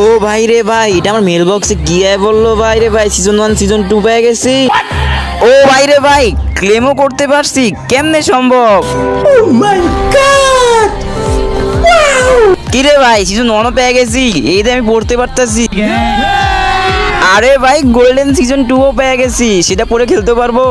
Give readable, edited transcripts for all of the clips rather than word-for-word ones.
ও ভাই রে ভাই, এটা আমার মেল বক্সে কি আয় বললো ভাই রে ভাই, সিজন 1 সিজন 2 পেয়ে গেছি। ও ভাই রে ভাই, ক্লেমও করতে পারছি, কেমনে সম্ভব? কি রে ভাই, সিজন 1 পেয়ে গেছি, এই যে আমি পড়তে পারতাছি। আরে ভাই, গোল্ডেন সিজন 2 ও পেয়ে গেছি, সেটা পরে খেলতে পারবো।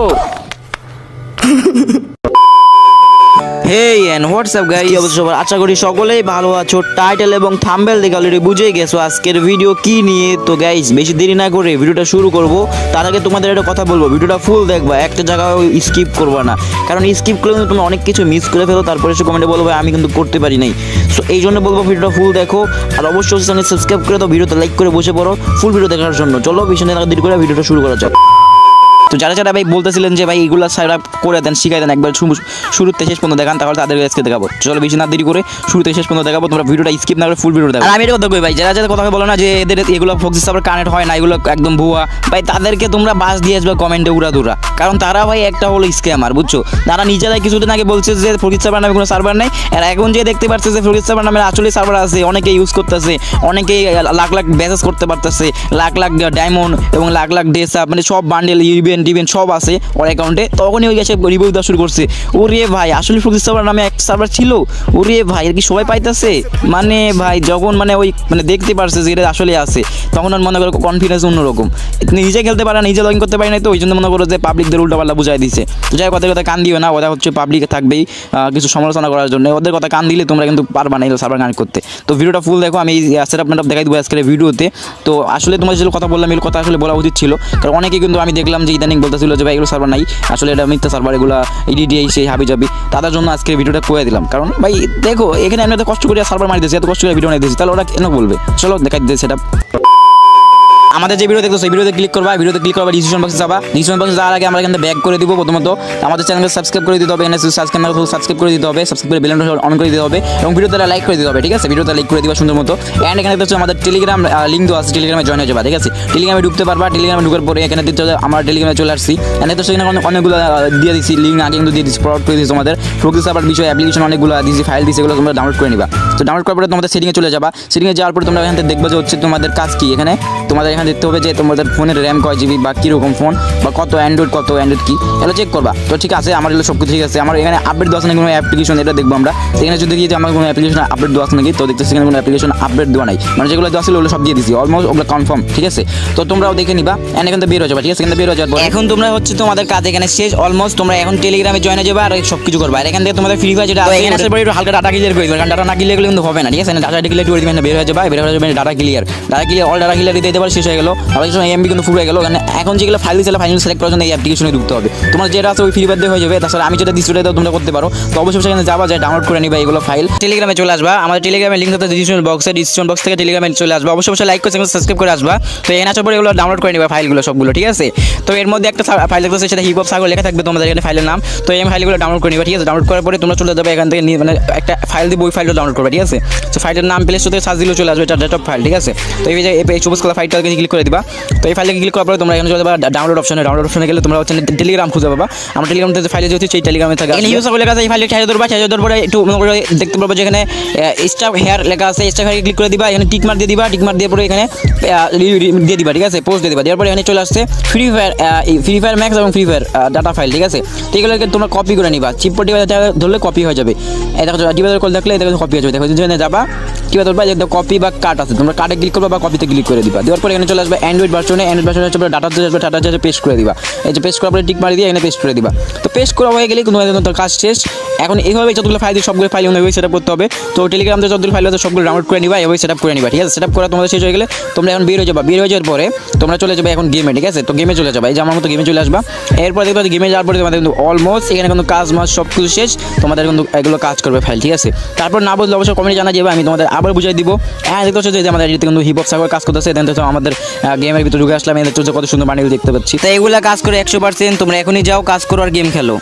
হেই এন্ড হোয়াটসঅ্যাপ গাইস, অবশ্য আশা করি সকলেই ভালো আছো। টাইটেল এবং থাম্বনেল দেখে অলরেডি বুঝেই গেছো আজকের ভিডিও কি নিয়ে। তো গাইস, বেশি দেরি না করে ভিডিওটা শুরু করব। তার আগে তোমাদের একটা কথা বলবো, ভিডিওটা ফুল দেখবা, একটা জায়গায় স্কিপ করবা না, কারণ স্কিপ করলে তুমি অনেক কিছু মিস করে ফেলো, তারপরে এসে কমেন্টে বলবো আমি কিন্তু করতে পারি নাই। সো এই জন্য বলবো ভিডিওটা ফুল দেখো, আর অবশ্যই চ্যানেল সাবস্ক্রাইব করে দাও, ভিডিওতে লাইক করে বসে পড়ো ফুল ভিডিও দেখার জন্য। চলো বেশি না দেরি করে ভিডিওটা শুরু করা যাক। তো যারা যারা ভাই বলতেছিলেন যে ভাই এগুলো সাইড আপ করে দেন, শিখাই দেন, একবার শুরুতে শেষ পর্যন্ত দেখান, তাহলে তাদের আজকে দেখাবো। চলো বেশি না দেরি করে শুরুতে শেষ পর্যন্ত দেখাবো, তোমরা ভিডিওটা স্কিপ না করে ফুল ভিডিও দেখো। আর আমি এটা কথা কই ভাই, যারা যারা কথা বলো না যে এদের এগুলো ফক্সি সার্ভার কানেক্ট হয় না, এগুলো একদম ভুয়া ভাই, তাদেরকে তোমরা বাস দিয়ে আসবে কমেন্টে উড়াদুরা, কারণ তারা ভাই একটা হলো স্ক্যামার, বুঝছো? তারা নিজেরাই কিছুদিন আগে বলছে যে ফক্সি সার্ভার নামে কোনো সার্ভার নেই, আর এখন যে দেখতে পাচ্ছে যে ফক্সি সার্ভার নামে আসলে সার্ভার আছে, অনেকে ইউজ করতেছে, অনেকেই লাখ লাখ ব্যাসেস করতে পারতেছে, লাখ লাখ ডায়মন্ড এবং লাখ লাখ ড্রেস আপ, মানে সব বান্ডেল ইভেন্ট সব আছে ওর অ্যাকাউন্টে। তখনই ওই গেছে রিভিউ দেওয়া শুরু করছে, ওরে ভাই আসলে ফক্সি সার্ভার নামে এক সার্ভার ছিল, ওরে ভাই এর কি সবাই পাইতেছে? মানে ভাই যখন মানে ওই মানে দেখতে পারছে যে এটা আসলে আছে, তখন আর মনে করো কনফিডেন্স অন্যরকম, নিজে খেলতে পারে না, নিজে লগ ইন করতে পারে না, তো ওই জন্য মনে করো যে পাবলিকদের উল্টাপাল্টা বুঝাই দিছে। তো যাই কথা কথা কান দিও না, ওরা হচ্ছে পাবলিকে থাকবেই কিছু সমালোচনা করার জন্য, ওদের কথা কান দিলে তোমরা কিন্তু পারবা না এই সার্ভার কানেক্ট করতে। তো ভিডিওটা ফুল দেখো, আমি সেটআপ মেটআপ দেখাই দেবো আজকের ভিডিওতে। তো আসলে তোমার যে কথা বললাম এই কথা আসলে বলা উচিত ছিল, কারণ অনেকে কিন্তু আমি দেখলাম যে ইদানিং বলতেছিল যে ভাই এগুলো সার্ভার নাই, আসলে এটা মিথ্যা সার্ভার, এগুলো ইডিডিআই সেই হাবি যাবি, তাদের জন্য আজকে ভিডিওটা করে দিলাম। কারণ ভাই দেখো, এখানে আমি এত কষ্ট করে সার্ভার মারি দিয়েছি, এত কষ্ট করে ভিডিও নিয়ে দিয়েছি, তাহলে ওরা কেন বলবে? চলো দেখাই দিতে সেটা। আমাদের যে ভিডিও দেখো সেই ভিডিওতে ক্লিক করবা, ভিডিওতে ক্লিক করবা, ডিসক্রিপশন বক্সে যাবা, ডিসক্রিপশন বক্সে যাওয়ার আগে আমরা এখানে ব্যাক করে দিব। প্রথমত আমাদের চ্যানেলকে সাবস্ক্রাইব করে দিতে হবে, সাবস্ক্রাইব করে দিতে হবে, সাবস্ক্রাইব করে বেলনটা অন করে দিতে হবে, এবং ভিডিওতে লাইক করে দিতে হবে, ঠিক আছে? ভিডিওতে লাইক করে দিবা সুন্দর মতো। অ্যান্ড এখানে হচ্ছে আমাদের টেলিগ্রাম লিঙ্ক দেওয়া আছে, টেলিগ্রামে জয়েন হয়ে যাবা, ঠিক আছে? টেলিগ্রামে ঢুকতে পারবা, টেলিগ্রামে ঢুকার পরে এখানে দিতে আমরা টেলিগ্রামে চলে আসছি। এখানে তো সেখানে অনেকগুলো দিয়ে দিচ্ছি লিঙ্ক, আগে কিন্তু দিয়ে দিচ্ছি, প্রোভাইড করে দিচ্ছি তোমাদের ফোকাস সার্ভার বিষয়ে অ্যাপ্লিকেশন অনেকগুলো দিয়েছি, ফাইল দিচ্ছি, এগুলো তোমরা ডাউনলোড করে নিবা। তো ডাউনলোড করার পরে তোমাদের সেটিংয়ে চলে যাবা, সেটিংয়ে যাওয়ার পরে তোমরা এখান থেকে দেখবা যে হচ্ছে তোমাদের কাজ কি। এখানে তোমাদের এখানে দেখতে হবে যে তোমাদের ফোনের র্যাম কয় জিবি বা কীরকম ফোন বা কত অ্যান্ড্রয়েড কি এগুলো চেক করবা। তো ঠিক আছে, আমার এগুলো সব কিছু ঠিক আছে। আমার এখানে আপডেট দেওয়া আছে নাকি কোনো অ্যাপ্লিকেশন, এটা দেখবো আমরা। এখানে যদি দেখি যে আমার কোনো অ্যাপ্লিকেশন আপডেট দেওয়া আছে নাকি, তো দেখতেছি এখানে কোনো অ্যাপ্লিকেশন আপডেট দেওয়া নাই, মানে যেগুলো দেওয়া ছিল ওগুলো সব দিয়ে দিচ্ছি, অলমোস্ট ওগুলো কনফার্ম, ঠিক আছে? তো তোমরাও দেখে নিবা, অ্যান্ড এখান থেকে বের হয়ে যাবা, ঠিক আছে? এখান থেকে বের হয়ে যাওয়ার এখন তোমরা হচ্ছে তোমাদের কাজ এখানে শেষ অলমোস্ট, তোমরা এখন টেলিগ্রামে জয়েন হয়ে যাবে আর সব কিছু করবা। আর এখান থেকে তোমাদের ফ্রি ফায়ার যেটা আছে এখানে আসার পরে একটু হালকা ডাটা ক্লিয়ার করে দিবে, কারণ ডাটা না ক্লিয়ার করলে কিন্তু হবে না, ঠিক আছে? ডাটা ক্লিয়ার করে দিবেন, বের হয়ে যাবে, বের হয়ে যাবে data clear all data clear দিতে পারে, শেষ হয়ে গেল। আবার এমবি কিন্তু ফুল হয়ে গেল। এখন যেগুলো ফাইল দিয়েছিল ফাইনাল সিলেক্ট করার জন্য এই অ্যাপ্লিকেশনে ঢুকতে হবে। তোমার যেটা আছে ওই ফ্রি ফায়ার দিয়ে হয়ে যাবে, তাছাড়া আমি যেটা দিচ্ছি ওটা তোমরা করতে পারো। তো অবশ্যই সেখানে যাবা, যায় ডাউনলোড করে নিবা এগুলো ফাইল, টেলিগ্রামে চলে আসবা। আমাদের টেলিগ্রামের লিঙ্ক আছে ডিসক্রিপশন বক্স থেকে টেলিগ্রামে চলে আসবা, অবশ্যই লাইক করে সাবস্ক্রাইব করে আসবা। তো এখানে আসার পরে এগুলো ডাউনলোড করে নিবা ফাইলগুলো সবগুলো, ঠিক আছে? তো এর মধ্যে একটা ফাইল দেখতেছে, সেটা হিপ হপ সাগর লেখা থাকবে তোমাদের এখানে ফাইলের নাম। তো এই ফাইলগুলো ডাউনলোড করে নিবা, ঠিক আছে? ডাউনলোড করার পরে তোমরা চলে যাবে এখান থেকে, মানে একটা ফাইল দিব, ওই ফাইলটা ডাউনলোড করবে, ঠিক আছে? তো ফাইলের নাম প্লে স্টোরে সার্চ দিলে চলে আসবে, এটা ডেটপ ফাইল, ঠিক আছে? তো এই যে এই সবুজ কালার ফাইলটাকে ক্লিক করে দিবা। তো এই ফাইলটাকে ক্লিক করার পরে তোমরা এখানে চলে যাবে ডাউনলোড অপশনে গেলে তোমরা হচ্ছে টেলিগ্রাম খুঁজে পাবা। আমরা টেলিগ্রাম থেকে ফাইলে যেহেতু সেই টেলিগ্রামে থাকে, এখানে ইউজ লেখা আছে, এই ফাইলটা ছেড়ে ধরবা পরে একটু মনে করে দেখতে পারবো যেখানে স্টাফ হেয়ার লেখা আছে, স্টাফ হেয়ার ক্লিক করে দিবা, এখানে টিক মার্ক দিয়ে দিবা, টিক মার্ক দিয়ে পরে এখানে দিয়ে দিবা, ঠিক আছে? পোস্ট দিয়ে দিবা, দেওয়ার পরে এখানে চলে আসছে ফ্রি ফায়ার ম্যাক্স এবং ফ্রি ফায়ার ডাটা ফাইল, ঠিক আছে? তো এগুলোকে তোমরা কপি করে নিবা, চিপপটি ধরলে কপি হয়ে যাবে। এই দেখো ডিভাইডার কল দেখলে এটা কপি হয়ে যাবে, দেখো যেখানে যাবা কী ধরবা যে কপি বা কাট আছে, তোমরা কাটে ক্লিক করবা বা কপিতে ক্লিক করে দিবা। দেওয়ার পরে এখানে চলে আসবে অ্যান্ড্রয়েড ভার্সনে হচ্ছে ডাটাতে আসবে, ডাটা পেস্ট করে দিবা। এই যে পেস্ট করার পরে টিক মারি দিয়ে এখানে পেস্ট করে দিবা। তো পেস্ট করা হয়ে গেলে তোমার কাজ শেষ। এখন এইভাবে যতগুলো ফাইল দিয়ে সবগুলো ফাইল ওইভাবে সেট আপ করতে হবে। তো টেলিগ্রাম থেকে যতগুলো ফাইল আছে সবগুলো ডাউনলোড করে নিবা, এভাবে সেট আপ করে নিবা, ঠিক আছে? সেট আপ করা তোমাদের শেষ হয়ে গেলে তোমরা এখন বের হয়ে যাবা। বের হয়ে যাওয়ার পরে তোমরা চলে যাবে এখন গেমে, ঠিক আছে? তো গেমে চলে যাবে, এই যে আমার মতো গেমে চলে আসবা। এরপর দেখবে গেমে যাওয়ার পরে তোমাদের কিন্তু অলমোস্ট এখানে কিন্তু কাজ মাস সব কিছু শেষ, তোমাদের কিন্তু এগুলো কাজ করবে ফাইল, ঠিক আছে? তারপর না বুঝলে অবশ্যই কমেন্টে জানা যাবে, আমি তোমাদের আবার বুঝাই দিব। হ্যাঁ দেখতে হচ্ছে যে আমাদের এদিকে কিন্তু হিপ হপ সাগর কাজ করতেছে, দেন তো আমাদের গেমের ভিতরে ঢুকে আসলাম, এদের কত সুন্দর বানিয়ে দেখতে পাচ্ছি। তাই এগুলো কাজ করে 100%, তোমরা এখনই যাও কাজ করো আর গেম খেলো।